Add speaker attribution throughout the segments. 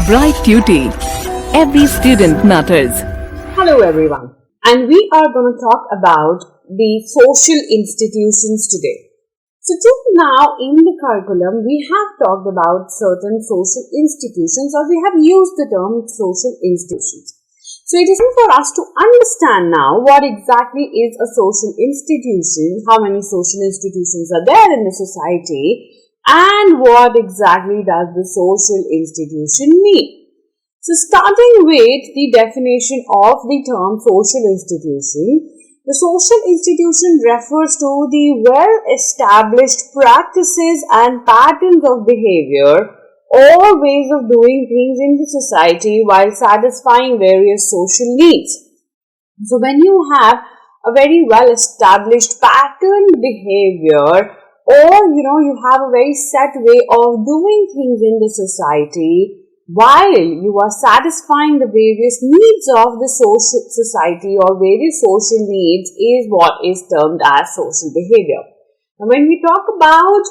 Speaker 1: Bright Tuty. Every student matters.
Speaker 2: Hello everyone, and we are going to talk about the social institutions today. So till now in the curriculum, we have talked about certain social institutions, or we have used the term social institutions. So it is for us to understand now what exactly is a social institution, how many social institutions are there in the society, and what exactly does the social institution mean. So starting with the definition of the term social institution, the social institution refers to the well-established practices and patterns of behavior or ways of doing things in the society while satisfying various social needs. So when you have a very well-established pattern behavior, or you have a very set way of doing things in the society while you are satisfying the various needs of the social society or various social needs, is what is termed as social behavior. Now when we talk about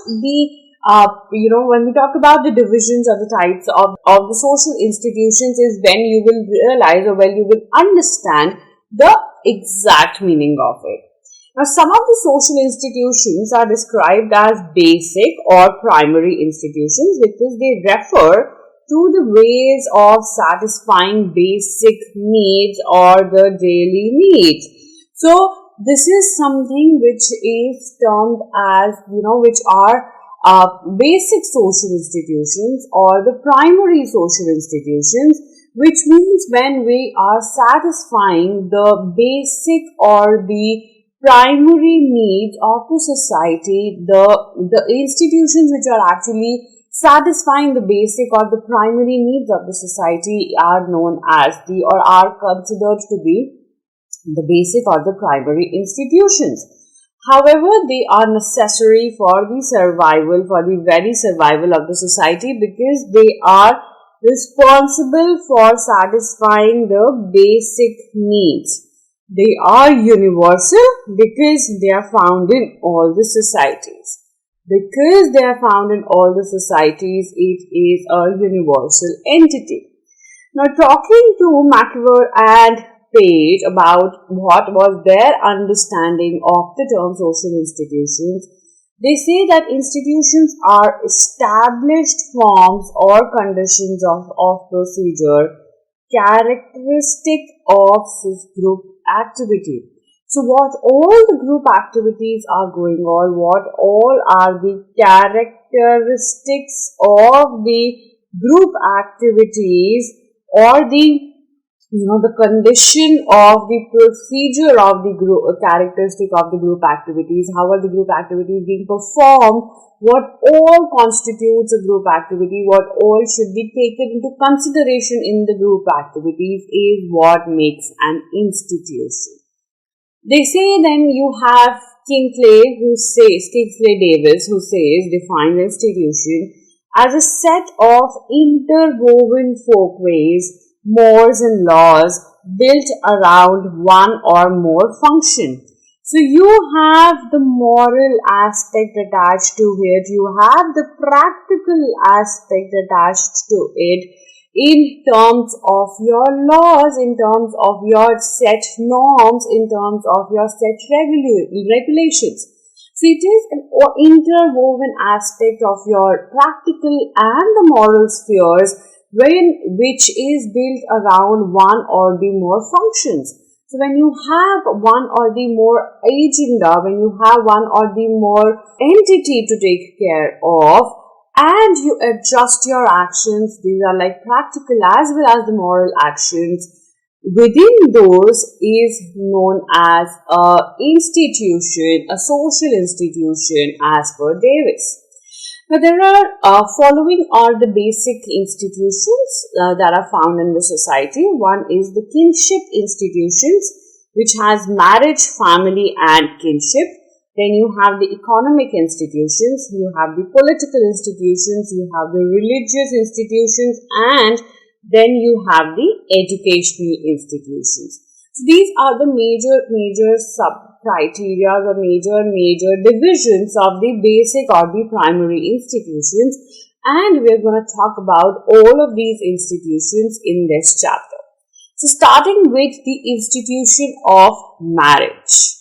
Speaker 2: the divisions or the types of the social institutions, is when you will realize, or when you will understand the exact meaning of it. Now, some of the social institutions are described as basic or primary institutions because they refer to the ways of satisfying basic needs or the daily needs. So, this is something which is termed as, which are basic social institutions or the primary social institutions, which means when we are satisfying the basic or the primary needs of the society, the institutions which are actually satisfying the basic or the primary needs of the society are known as are considered to be the basic or the primary institutions. However, they are necessary for the very survival of the society, because they are responsible for satisfying the basic needs. They are universal because they are found in all the societies. Because they are found in all the societies, it is a universal entity. Now, talking to McIver and Page about what was their understanding of the term social institutions, they say that institutions are established forms or conditions of procedure characteristic of group activity. So what all the group activities are going on, what all are the characteristics of the group activities, or the condition of the procedure of the group, characteristic of the group activities, how are the group activities being performed, what all constitutes a group activity, what all should be taken into consideration in the group activities, is what makes an institution. They say then you have Kingsley Davis, who says, defines institution as a set of interwoven folkways, mores and laws built around one or more function. So you have the moral aspect attached to it, you have the practical aspect attached to it in terms of your laws, in terms of your set norms, in terms of your set regulations. So it is an interwoven aspect of your practical and the moral spheres, which is built around one or the more functions. So when you have one or the more agenda, when you have one or the more entity to take care of, and you adjust your actions, these are like practical as well as the moral actions, within those is known as a institution, a social institution as per Davis. Now there are following are the basic institutions that are found in the society. One is the kinship institutions, which has marriage, family and kinship. Then you have the economic institutions, you have the political institutions, you have the religious institutions, and then you have the educational institutions. So these are the major sub-criteria or major divisions of the basic or the primary institutions, And we're going to talk about all of these institutions in this chapter. So starting with the institution of marriage.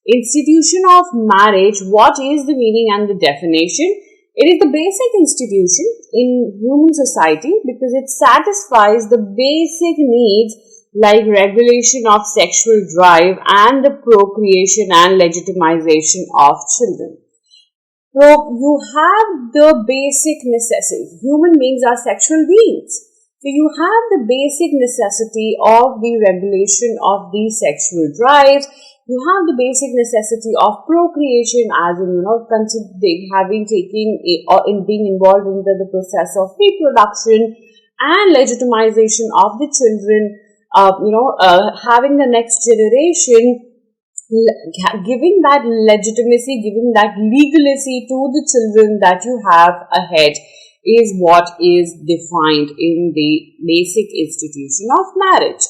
Speaker 2: Institution of marriage, what is the meaning and the definition? It is the basic institution in human society because it satisfies the basic needs like regulation of sexual drive and the procreation and legitimization of children. So you have the basic necessities. Human beings are sexual beings. So you have the basic necessity of the regulation of the sexual drives. You have the basic necessity of procreation, as in, being involved in the process of reproduction and legitimization of the children, having the next generation, giving that legitimacy, giving that legalacy to the children that you have ahead is what is defined in the basic institution of marriage.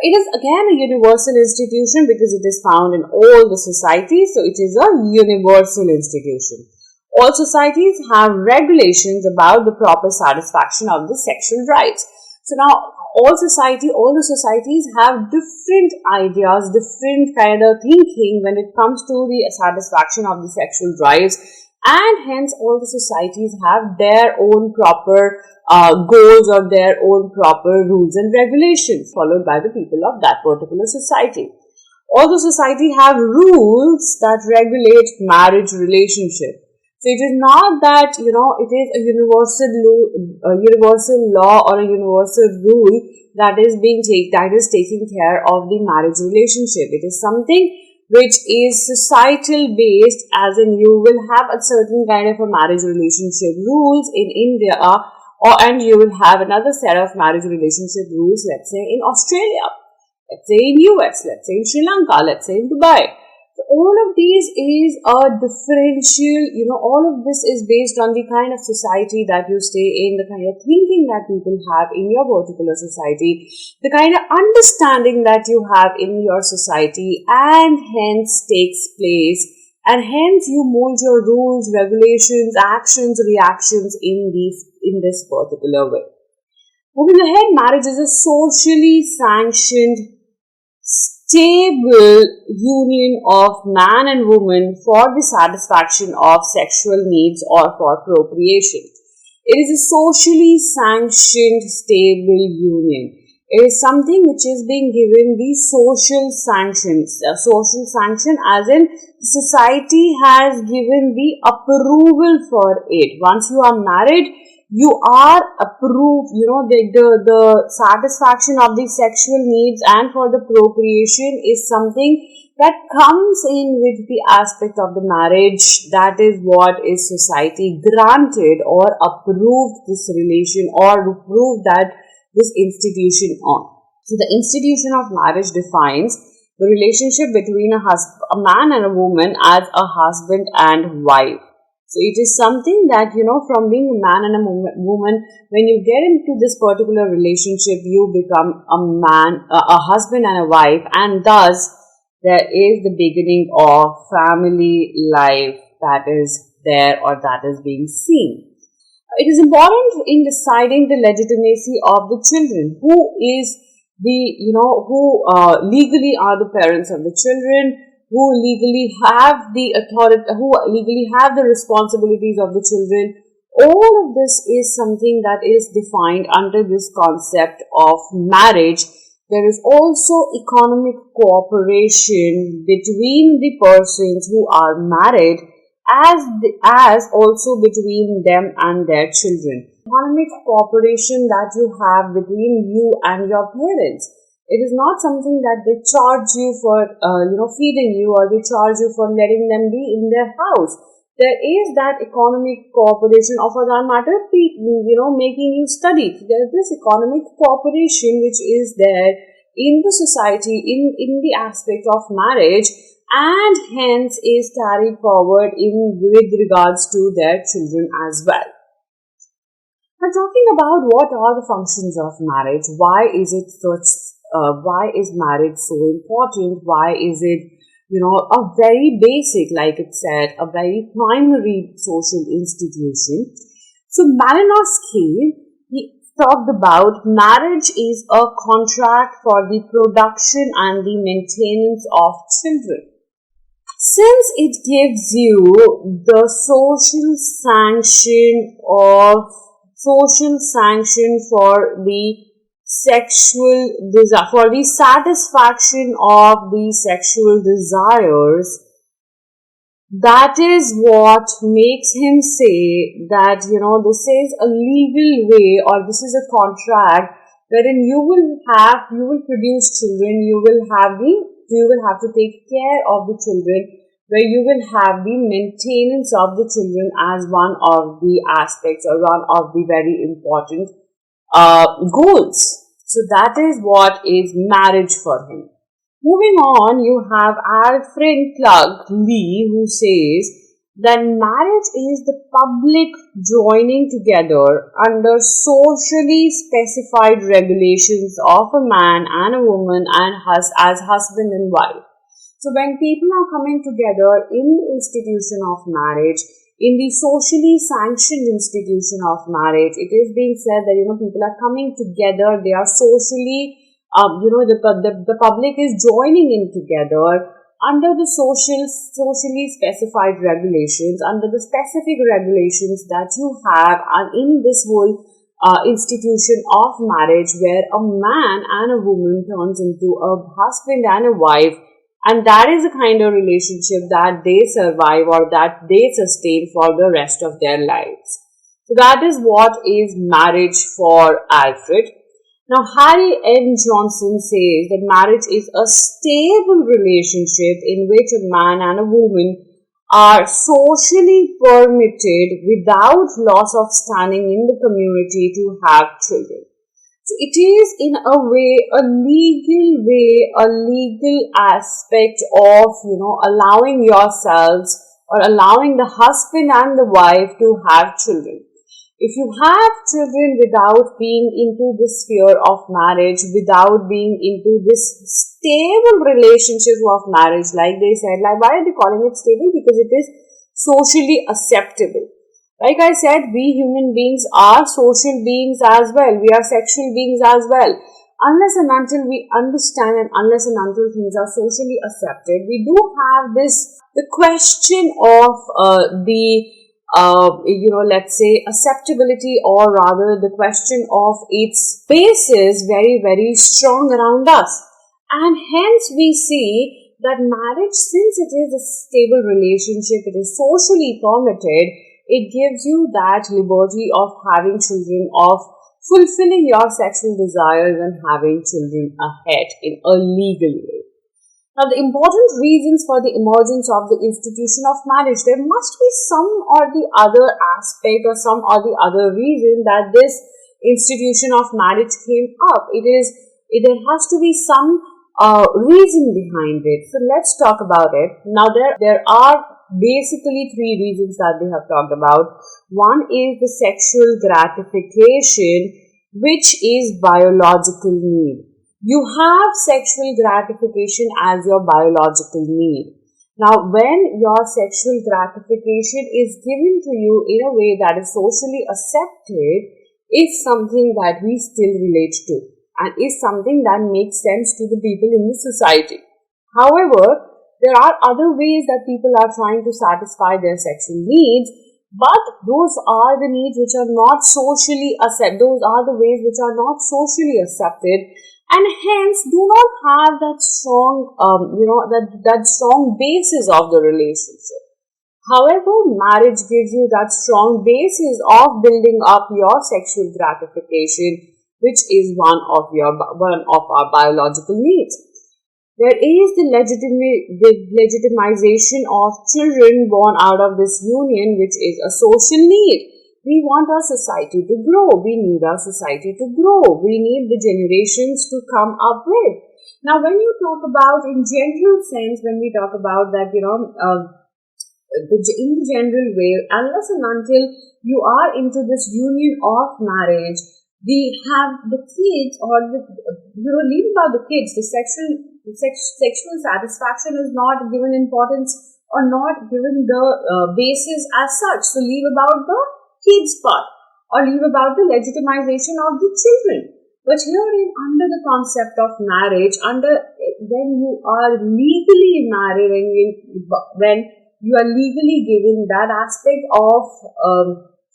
Speaker 2: It is again a universal institution because it is found in all the societies, so it is a universal institution. All societies have regulations about the proper satisfaction of the sexual rights. So now all the societies have different ideas, different kind of thinking when it comes to the satisfaction of the sexual drives, and hence all the societies have their own proper goals or their own proper rules and regulations followed by the people of that particular society. All the society have rules that regulate marriage relationship. So it is not that, it is a universal law or a universal rule that is taking care of the marriage relationship. It is something which is societal based, as in you will have a certain kind of a marriage relationship rules in India, and you will have another set of marriage relationship rules, let's say in Australia, let's say in US, let's say in Sri Lanka, let's say in Dubai. So all of these is a differential, all of this is based on the kind of society that you stay in, the kind of thinking that people have in your particular society, the kind of understanding that you have in your society, and hence takes place, and hence you mold your rules, regulations, actions, reactions in this particular way. Moving ahead, marriage is a socially sanctioned, stable union of man and woman for the satisfaction of sexual needs or for procreation. It is a socially sanctioned, stable union. It is something which is being given the social sanctions. A social sanction as in society has given the approval for it. Once you are married, you are approved, the satisfaction of the sexual needs and for the procreation is something that comes in with the aspect of the marriage. That is what is society granted or approved this relation or approved that this institution on. So the institution of marriage defines the relationship between a man and a woman as a husband and wife. So it is something that, from being a man and a woman, when you get into this particular relationship, you become a husband and a wife, and thus there is the beginning of family life that is there or that is being seen. It is important in deciding the legitimacy of the children. Who legally are the parents of the children, who legally have the authority, who legally have the responsibilities of the children. All of this is something that is defined under this concept of marriage. There is also economic cooperation between the persons who are married as also between them and their children. Economic cooperation that you have between you and your parents. It is not something that they charge you for, feeding you, or they charge you for letting them be in their house. There is that economic cooperation, or for that matter, making you study. There is this economic cooperation which is there in the society, in the aspect of marriage, and hence is carried forward with regards to their children as well. Now, talking about what are the functions of marriage, why is marriage so important? Why is it, a very basic, like it said, a very primary social institution? So Malinowski, he talked about marriage is a contract for the production and the maintenance of children. Since it gives you the social sanction for the sexual desire, for the satisfaction of the sexual desires, that is what makes him say that, this is a legal way, or this is a contract wherein you will produce children, you will have to take care of the children, where you will have the maintenance of the children as one of the aspects or one of the very important goals. So that is what is marriage for him. Moving on, you have Alfred Clark Lee, who says that marriage is the public joining together under socially specified regulations of a man and a woman and as husband and wife. So when people are coming together in the institution of marriage, in the socially sanctioned institution of marriage, it is being said that, people are coming together, they are socially the public is joining in together under the socially specified regulations, under the specific regulations that you have in this whole institution of marriage, where a man and a woman turns into a husband and a wife, and that is the kind of relationship that they survive or that they sustain for the rest of their lives. So that is what is marriage for Alfred. Now, Harry N. Johnson says that marriage is a stable relationship in which a man and a woman are socially permitted without loss of standing in the community to have children. So it is in a legal aspect of, allowing yourselves or allowing the husband and the wife to have children. If you have children without being into the sphere of marriage, without being into this stable relationship of marriage, like they said, why are they calling it stable? Because it is socially acceptable. Like I said, we human beings are social beings as well. We are sexual beings as well. Unless and until we understand and unless and until things are socially accepted, we do have the question of let's say acceptability, or rather the question of its basis very, very strong around us. And hence we see that marriage, since it is a stable relationship, it is socially permitted, it gives you that liberty of having children, of fulfilling your sexual desires and having children ahead in a legal way. Now, the important reasons for the emergence of the institution of marriage, there must be some or the other aspect or some or the other reason that this institution of marriage came up. There has to be some reason behind it. So let's talk about it. Now, there are basically three reasons that they have talked about. One is the sexual gratification, which is biological need. You have sexual gratification as your biological need. Now, when your sexual gratification is given to you in a way that is socially accepted, is something that we still relate to and is something that makes sense to the people in the society. However, there are other ways that people are trying to satisfy their sexual needs, but those are the needs which are not socially accepted. Those are the ways which are not socially accepted, and hence do not have that strong, that strong basis of the relationship. However, marriage gives you that strong basis of building up your sexual gratification, which is one of our biological needs. There is the legitimization of children born out of this union, which is a social need. We want our society to grow. We need our society to grow. We need the generations to come up with. Now, when you talk about, in general sense, when we talk about that, in the general way, unless and until you are into this union of marriage, we have the kids, or leave about the kids, the sexual satisfaction is not given importance or not given the basis as such. So leave about the kids part. or leave about the legitimization of the children. But here under the concept of marriage, when you are legally married, when you are legally given that aspect of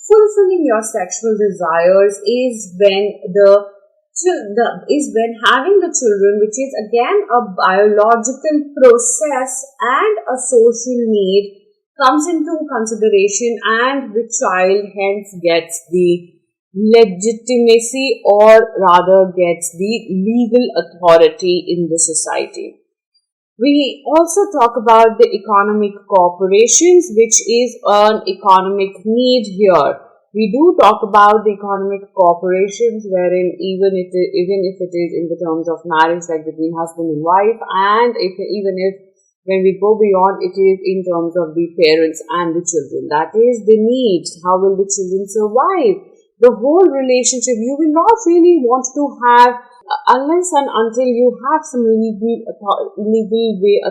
Speaker 2: fulfilling your sexual desires is when having the children, which is again a biological process and a social need, comes into consideration, and the child hence gets the legitimacy, or rather gets the legal authority in the society. We also talk about the economic corporations, which is an economic need here. We do talk about the economic corporations wherein even if it is in the terms of marriage, like between husband and wife, and even if when we go beyond, it is in terms of the parents and the children. That is the needs. How will the children survive? The whole relationship, you will not really want to have, unless and until you have some legal way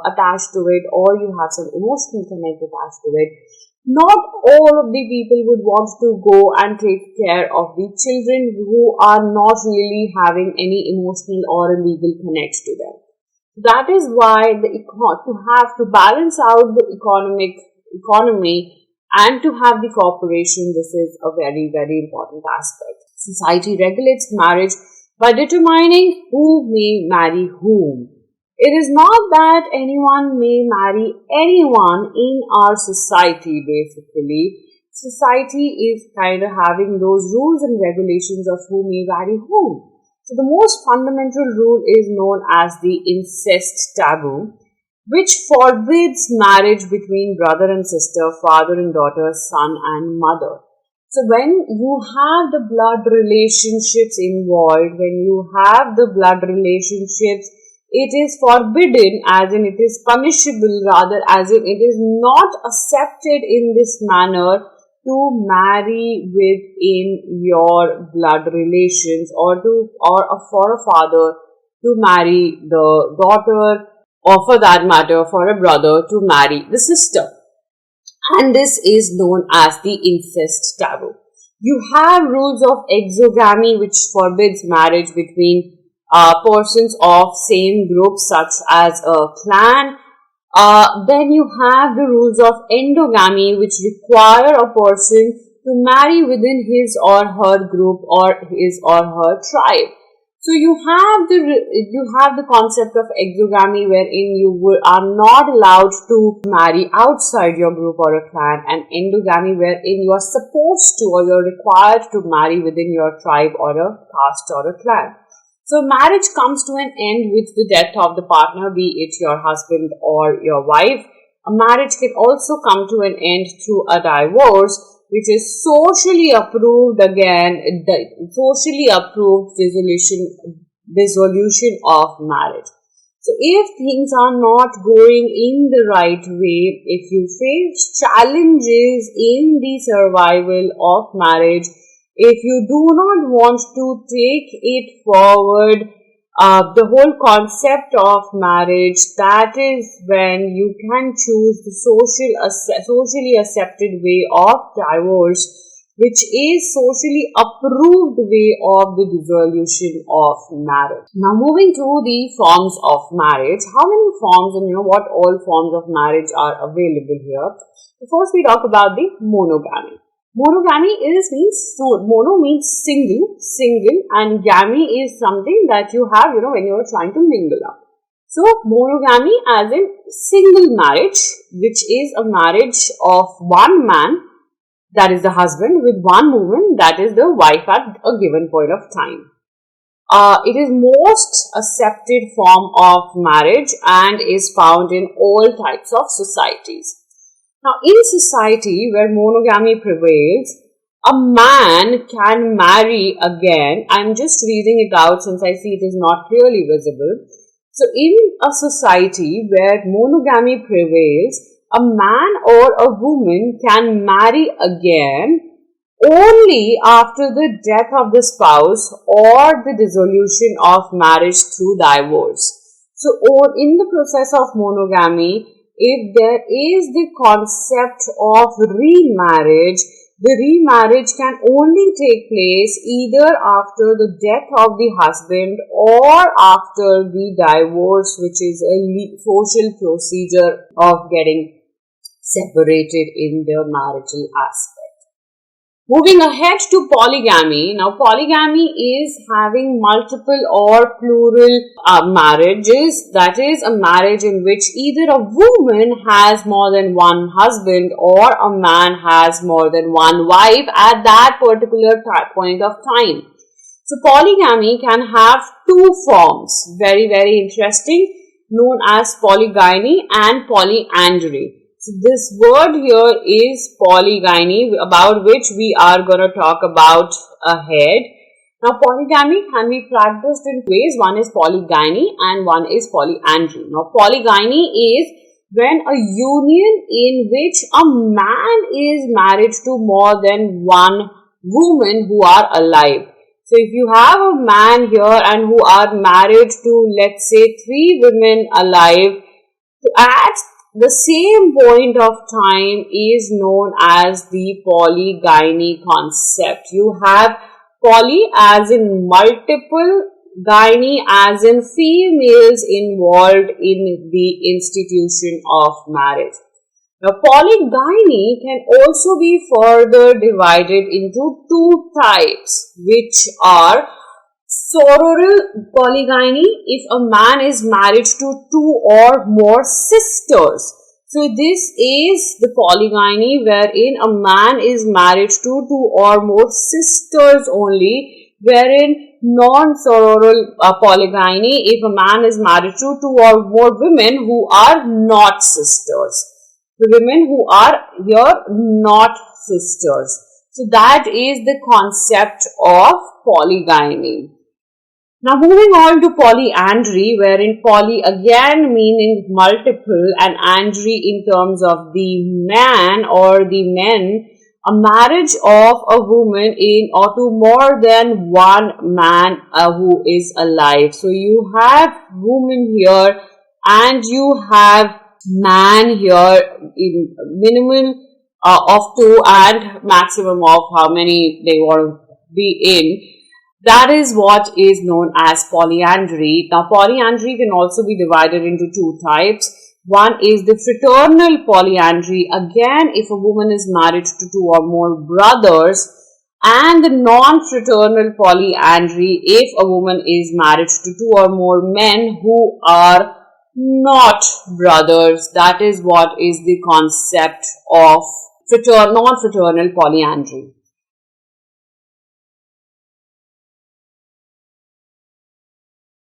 Speaker 2: attached to it, or you have some emotional connect attached to it. Not all of the people would want to go and take care of the children who are not really having any emotional or a legal connect to them. That is why to balance out the economy and to have the corporation, this is a very, very important aspect. Society regulates marriage by determining who may marry whom. It is not that anyone may marry anyone in our society, basically. Society is kind of having those rules and regulations of who may marry whom. So the most fundamental rule is known as the incest taboo, which forbids marriage between brother and sister, father and daughter, son and mother. So when you have the blood relationships involved, when you have the blood relationships, it is forbidden, as in it is punishable, rather as in it is not accepted in this manner to marry within your blood relations, or for a father to marry the daughter, or for that matter for a brother to marry the sister. And this is known as the incest taboo. You have rules of exogamy, which forbids marriage between persons of same group, such as a clan. Then you have the rules of endogamy, which require a person to marry within his or her group or his or her tribe. So you have the concept of exogamy, wherein you are not allowed to marry outside your group or a clan, and endogamy, wherein you are supposed to, or you're required to marry within your tribe or a caste or a clan. So marriage comes to an end with the death of the partner, be it your husband or your wife. A marriage can also come to an end through a divorce, which is socially approved, again, the socially approved dissolution of marriage. So if things are not going in the right way, if you face challenges in the survival of marriage, if you do not want to take it forward, the whole concept of marriage, that is when you can choose the socially accepted way of divorce, which is socially approved way of the dissolution of marriage. Now moving to the forms of marriage, how many forms and what all forms of marriage are available here? First we talk about the monogamy. Monogamy mono means single, and gammy is something that you have, when you are trying to mingle up. So, monogamy as in single marriage, which is a marriage of one man, that is the husband, with one woman, that is the wife at a given point of time. It is most accepted form of marriage and is found in all types of societies. Now, in society where monogamy prevails, a man can marry again. I'm just reading it out since I see it is not clearly visible. So, in a society where monogamy prevails, a man or a woman can marry again only after the death of the spouse or the dissolution of marriage through divorce. So, in the process of monogamy, if there is the concept of remarriage, the remarriage can only take place either after the death of the husband or after the divorce, which is a social procedure of getting separated in the marital aspect. Moving ahead to polygamy. Now, polygamy is having multiple or plural marriages. That is a marriage in which either a woman has more than one husband or a man has more than one wife at that particular point of time. So, polygamy can have two forms. Very, very interesting, known as polygyny and polyandry. So this word here is polygyny, about which we are going to talk about ahead. Now, polygamy can be practiced in ways. One is polygyny and one is polyandry. Now, polygyny is when a union in which a man is married to more than one woman who are alive. So, if you have a man here and who are married to, let's say, 3 women alive, at the same point of time is known as the polygyny concept. You have poly as in multiple, gyny as in females involved in the institution of marriage. Now, polygyny can also be further divided into 2 types, which are sororal polygyny, if a man is married to 2 or more sisters. So this is the polygyny wherein a man is married to 2 or more sisters only, wherein non-sororal polygyny, if a man is married to 2 or more women who are not sisters. The women who are here not sisters. So that is the concept of polygyny. Now, moving on to polyandry, wherein poly again meaning multiple and andry in terms of the man or the men, a marriage of a woman in or to more than one man who is alive. So, you have woman here and you have man here in minimum of 2 and maximum of how many they want to be in. That is what is known as polyandry. Now, polyandry can also be divided into 2 types. One is the fraternal polyandry. Again, if a woman is married to 2 or more brothers. And the non-fraternal polyandry, if a woman is married to 2 or more men who are not brothers. That is what is the concept of non-fraternal polyandry.